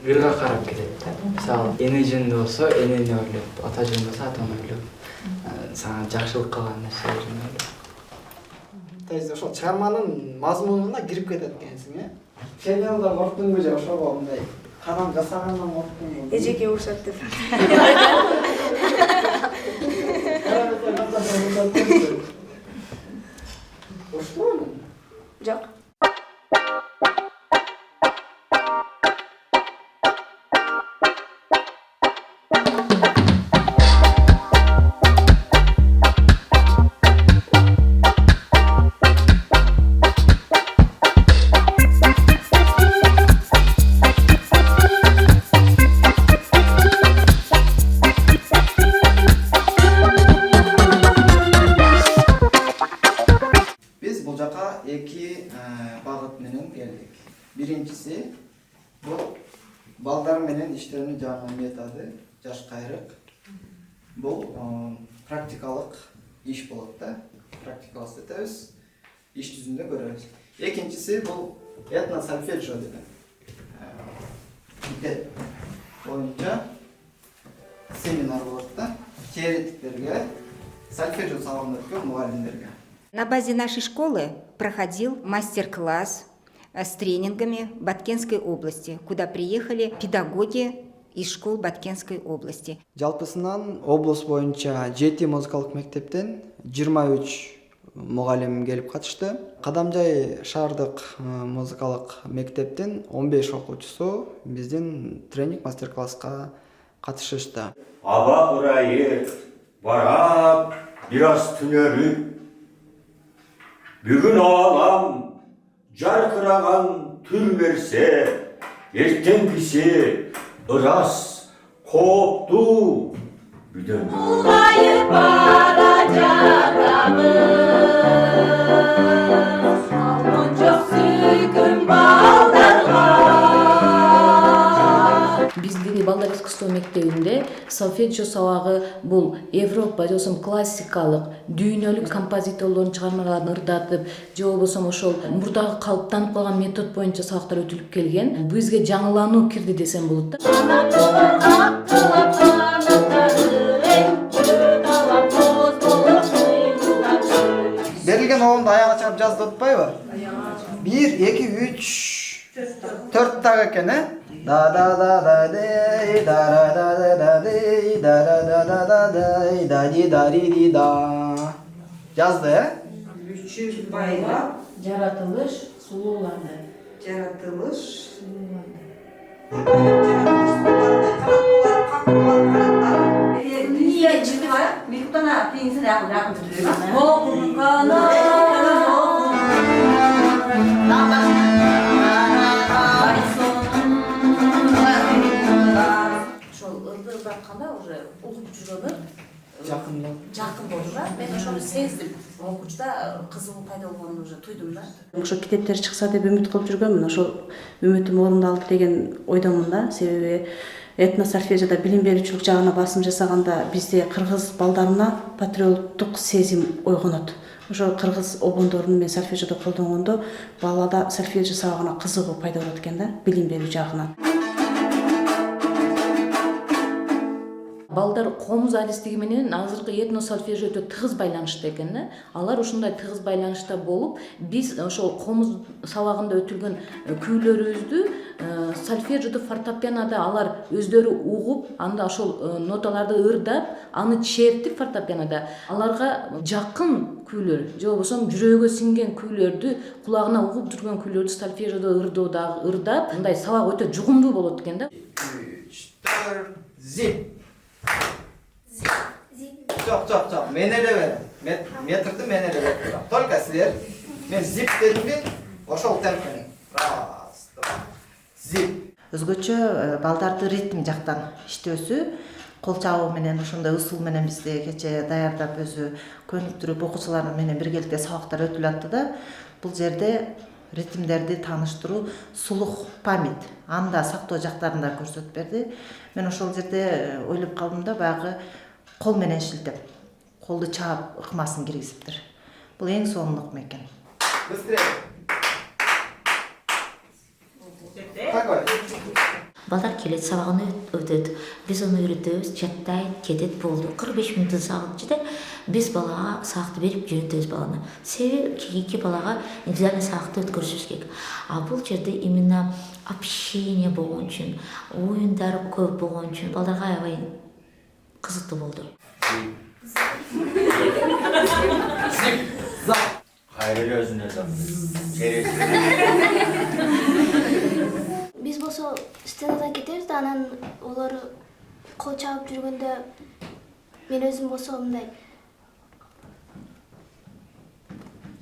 ырга карап келет да. Мисалы, эне жөнүндө болсо энени ойлоп, ата жөнүндө болсо атаны ойлоп, сага жакшылык кылган нерселерин ойлоп. То есть ошол чыгарманын мазмунуна кирип кетет экенсиң, э? Сериалдан корктуңбу же ошого мындай кадам жасагандан корктуңбу? Эжеке урушат деп. Урушпойбу? Жок. Эки багыт менен келдик. Биринчиси бул балдар менен иштерини жаңы методу жаш кайрык. Бул практикалык иш болот да. Практикалык өтөбүз, иш жүзүндө көрөбүз. Экинчиси бул этно сольфеджио деген мектеп боюнча семинар болот да. Теоретиктерге, сольфеджио сабагын өткөн мугалимдерге. На базе нашей школы проходил мастер-класс с тренингами Баткенской области, куда приехали педагоги из школ Баткенской области. Жалпысынан облус боюнча 7 музыкалык мектептен 23 мугалим келип катышты. Кадамжай шаардык музыкалык мектептен 15 окуучусу биздин тренинг мастер-класска катышышты. Аба ырайы барап, бираз түнөрүп, бүгүн алам жаркыраган түн берсе, эртеңкиси ырас кооптуу бүдөн. Улайып бара жатабыз, алман жок сүйкүм балдарга. Биздин балдар искусство мектебинде солфеджио сабагы бул Европа же болбосо классикалык дүйнөлүк композиторлордун чыгармаларын ырдатып, же болбосо ошол мурдагы калыптанып калган метод боюнча сабактар өтүлүп келген. Бизге жаңылануу кирди десем болот да. Берилген оғымды аяғына чыгып жазды отпайбы? 1, 2, 3, 4 тағы екен, э? Да да да да дей, да да да да дей, да да да да да дей, да ди да ди ди да. Жазды, э? 3 байлап, Жаратылыш сулууланды. жаратылыш, Ошол ырдып атканда уже угуп жүргөнү Жақын болду да. Мен ошону сездим. Окуучуда кызыгуу пайда болгонун уже туйдум да. Ошо китептер чыкса деп үмүт кылып жүргөнмүн. Ошол үмүтүм орундалды деген ойдомун да. Себеби этно сольфеджиодо билим берүүчүлүк жагына басым жасаганда бизде кыргыз балдарына патриоттук сезим ойгонот. Ошо кыргыз обондорун мен сольфеджиодо колдонгондо балада сольфеджио сабагына кызыгуу пайда болот экен да, билим берүү жагынан. Балдар комуз алистиги менен азыркы этно сольфеджио өтө тыгыз байланышта экен да. Алар ушундай тыгыз байланышта болуп, биз ошол комуз сабагында өтүлгөн күүлөрүбүздү сольфеджиодо, фортепианода алар өздөрү угуп, анда ошол ноталарды ырдап, аны чертип фортепианода аларга жакын күйлөр, же болбосо жүрөгүгө сиңген күйлөрдү, кулагына угуп жүргөн күйлөрдү сольфеджиодо ырдап, мындай сабак өтө жугумдуу болот экен да. 3, 4, зип. Жоқ, мен эле берем. Метрді мен эле берем. Только силер. Мен зип дедимби, ошол темп менен. Раз, два, зип. Өзгөчө балдарды ритм жактан иштөөсү, кол чабуу менен ошондой ысул менен бизде кече даярдап өзү көнүктүрүп окуучулар менен биргеликте сабактар өтүлүп атты да. Бул жерде ритмдерди тааныштыруу, сулук память, анда сактоо жактарын да көрсөтүп берди. Мен ошол жерде ойлоп калдым да, баягы кол менен шилтеп, колду чаап ыкмасын киргизиптир. Бул эң сонун ыкма экен. балдар келет, сабагын өтөт. Биз аны үйрөтөбүз, жаттайт, кетет, болду. 45 мүнөттөн сабак ичинде биз балага сабакты берип үйрөтөбүз баланы. Себеби кийинки балага индивидуальный сабакты өткөрүшүбүз керек. А бул жерде именно общение болгон үчүн, оюндар көп болгон үчүн балдарга аябай кызыктуу болду. Кайра өзүнө Биз болсо стенадан кетебиз да, анан олар кол чабып жүргөндө мен өзүм болсо мындай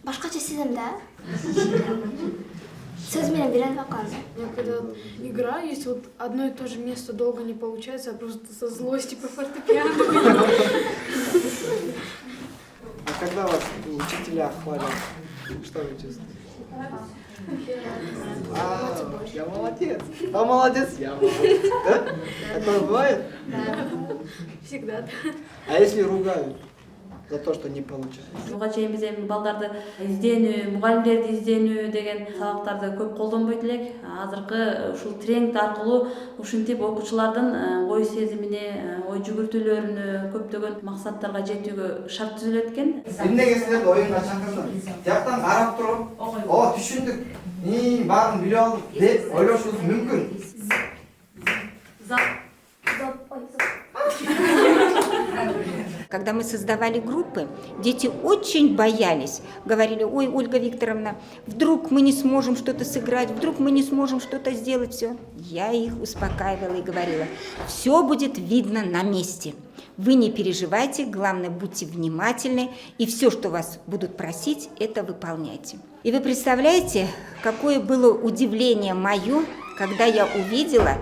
башкача сезем да. Сөз менен бере албай калам. Когда играю, если вот одно и то же место долго не получается, я просто со злости по фортепиано. А когда вас учителя хвалят, что вы чувствуете? Я молодец. А молодец, я молодец. Да? Такое бывает? Да. Всегда. А если ругают за то, что не получается? Буга чейин биз эми балдарды изденүү, мугалимдерди изденүү деген сабактарды көп колдонбойт элек. Азыркы ушул тренинг аркылуу ушинтип окуучулардын ой сезимине, ой жүгүртүүлөрүнө, көптөгөн максаттарга жетүүгө шарт түзүлөт экен. Эмнеге силерди оюнга чакырдым? Тияктан карап туруп, о түшүндүк, баарын билип алдык деп ойлошубуз мүмкүн. Когда мы создавали группы, дети очень боялись. Говорили: ой, Ольга Викторовна, вдруг мы не сможем что-то сыграть, вдруг мы не сможем что-то сделать. Все. Я их успокаивала и говорила: все будет видно на месте. Вы не переживайте, главное, будьте внимательны, и все, что вас будут просить, это выполняйте. И вы представляете, какое было удивление мое, когда я увидела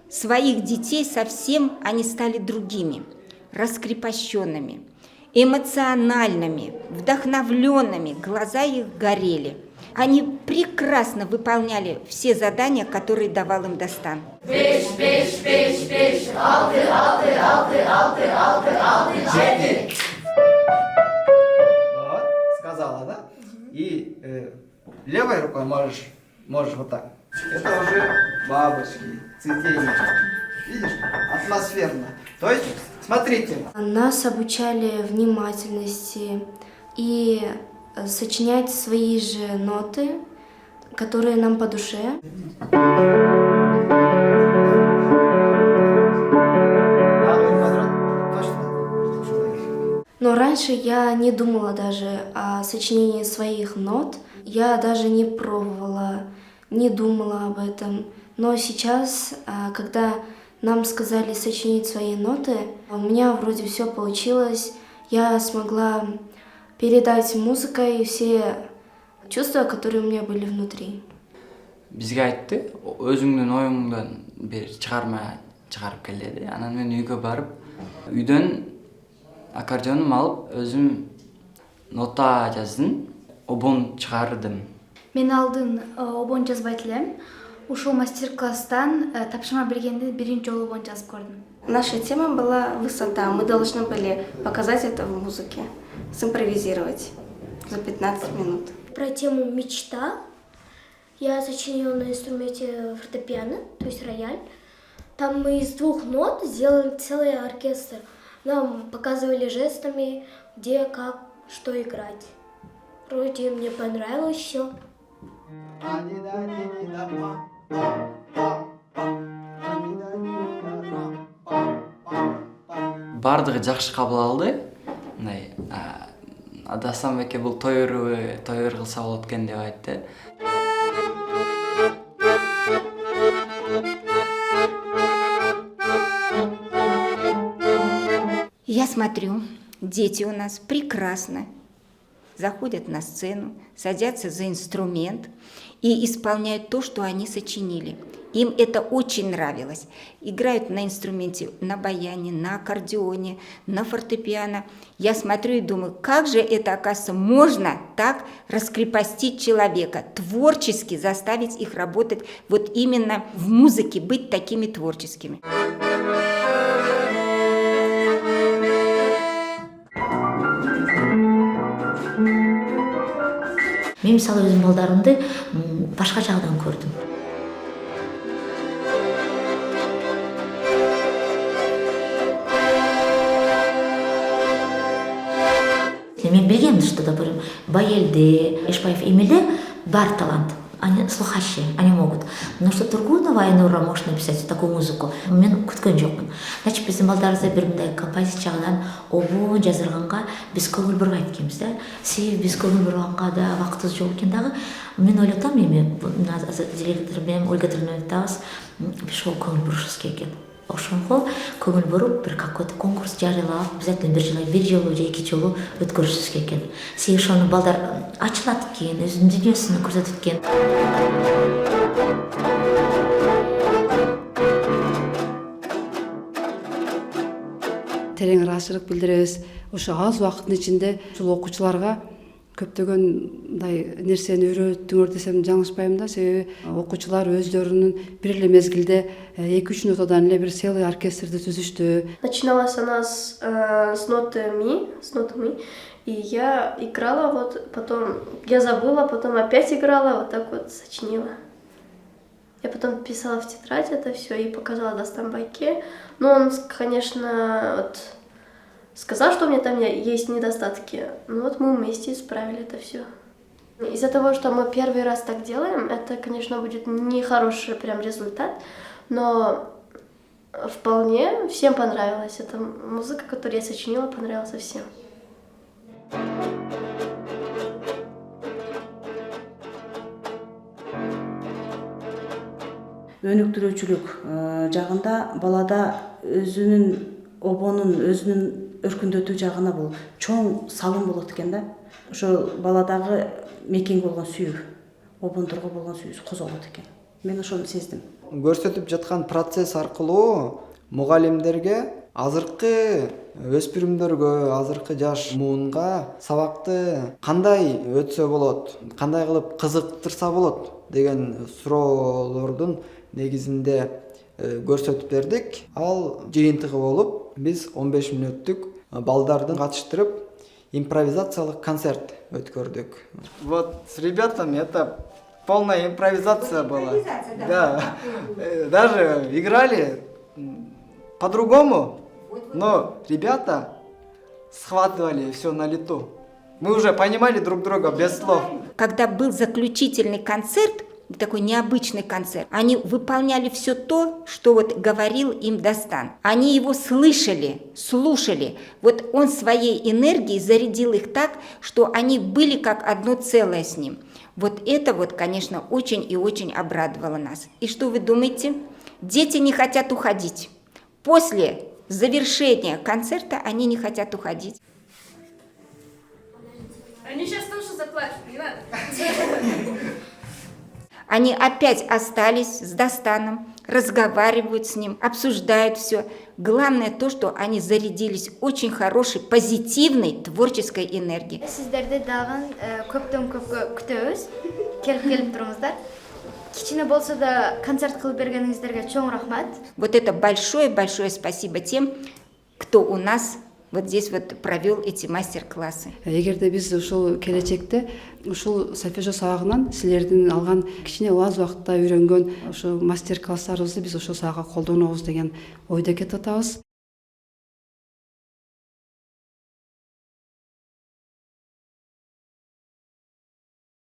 своих детей, совсем они стали другими. Раскрепощенными, эмоциональными, вдохновленными, глаза их горели. Они прекрасно выполняли все задания, которые давал им Достан. Beş, beş, beş, beş, altı, altı, altı, altı, altı, altı, жети. Вот, сказала, да? И левой рукой можешь вот так. Это уже бабочки, цветение. Видишь? Атмосферно. То есть, смотрите. Нас обучали внимательности и сочинять свои же ноты, которые нам по душе. Но раньше я не думала даже о сочинении своих нот. Я даже не пробовала, не думала об этом. Но сейчас, когда нам сказали сочинить свои ноты, у меня вроде все получилось. Я смогла передать музыкой все чувства, которые у меня были внутри. Бизге айтты, өзүңдүн оюңдан бир чыгарма чыгарып кел деди. Анан мен үйгө барып, үйдөн аккордеонумду алып, өзүм нота жаздым, обон чыгардым. Мен алдын обон жазбайт элем. Ушул мастер-класстан тапшырма бергенде биринчи жолу обон жазып көрдүм. Наша тема была высота. Мы должны были показать это в музыке, симпровизировать за 15 минут. Про тему «Мечта» я сочинила на инструменте фортепиано, то есть рояль. Там мы из 2 нот сделали целый оркестр. Нам показывали жестами, где, как, что играть. Вроде мне понравилось все. Бардыгы жакшы кабыл алды. Мындай адасам эке бул той кылса болот экен деп айтты. Я смотрю, дети у нас прекрасно заходят на сцену, садятся за инструмент и исполняют то, что они сочинили. Им это очень нравилось. Играют на инструменте, на баяне, на аккордеоне, на фортепиано. Я смотрю и думаю, как же это, оказывается, можно так раскрепостить человека, творчески заставить их работать вот именно в музыке, быть такими творческими. Мен мисалы өзүм балдарымды башка жагдан көрдүм. Мен билгем, что, допустим, Байелде, Эшпаев Эмилде бар талант. Они слухачи, они могут. Но что Тургунова Айнура может написать такую музыку, мен күткөн жокмун. Значит, биздин балдарыбызда бир мындай композиция жагынан обон жаздырганга биз көңүл бурбайт экенбиз да. Себеби биз көңүл бурганга да вакытыбыз жок экен дагы. Мен ойлотом эми директор менен Ольга Тырновна айтабыз, ошол көңүл бурушубуз керек экен. Ошондо көңүл буруп бир какой-то конкурс жарыялап, обязательно бир жолу же 2 жолу өткөрүшүбүз керек экен. Себеби ошону балдар ачылат экен, өзүнүн дүйнөсүн көрсөтөт экен. Терең ыраазычылык билдиребиз. Ошо аз убакыттын ичинде ушул окуучуларга көптөгөн мындай нерсени үйрөттүңөр десем жаңылышпайм да, себеби окуучулар өздөрүнүн бир эле мезгилде 2-3 нотадан эле бир целый оркестрди түзүштү. Начиналась она с нотами, и я играла, вот потом я забыла, потом опять играла, вот так вот сочинила. Я потом писала в тетрадь это все и показала Дастан-байке. Но он, конечно, вот сказал, что у меня там есть недостатки. Ну вот мы вместе исправили это все. Из-за того, что мы первый раз так делаем, это, конечно, будет не хороший прям результат, но вполне всем понравилась эта музыка, которую я сочинила, понравилась всем. Өнүктүрүүчүлүк жагында балада өзүнүн обонун, өзүнүн өркүндөтүү жагына бул чоң салым болот экен да. Ошо баладагы мекең болгон сүйүү, обондорго болгон сүйүүсү козголот экен. Мен ошону сездим. Көрсөтүп жаткан процесс аркылуу мугалимдерге азыркы өспүрүмдөргө, азыркы жаш муунга сабакты кандай өтсө болот, кандай кылып кызыктырса болот деген суроолордун негизинде көрсөтүп бердик. Ал жыйынтыгы болуп, биз 15 мүнөттүк балдардын катыштырып импровизациялык концерт өткөрдүк. Вот с ребятами это полная импровизация была. Да. Даже играли по-другому, но ребята схватывали все на лету. Мы уже понимали друг друга без слов. Когда был заключительный концерт, такой необычный концерт, они выполняли все то, что вот говорил им Дастан. Они его слышали, слушали. Вот он своей энергией зарядил их так, что они были как одно целое с ним. Вот это вот, конечно, очень и очень обрадовало нас. И что вы думаете? Дети не хотят уходить. После завершения концерта они не хотят уходить. Они сейчас тоже заплачут, не надо. Они опять остались с Дастаном, разговаривают с ним, обсуждают все. Главное то, что они зарядились очень хорошей, позитивной творческой энергией. Сіздерді дағын көптен көпке күтөбүз. Келіп тұрыңыздар. Кичине болса да концерт кылып бергениңиздерге чоң рахмат. Вот это большое-большое спасибо тем, кто у нас вот здесь вот провел эти мастер-классы. Эгерде биз ушул келечекте ушул сольфеджио сабагынан силердин алган кичине аз убакытта үйрөнгөн ошо мастер-класстарыбызды биз ошол сабакка колдонобуз деген ойдо кетип атабыз.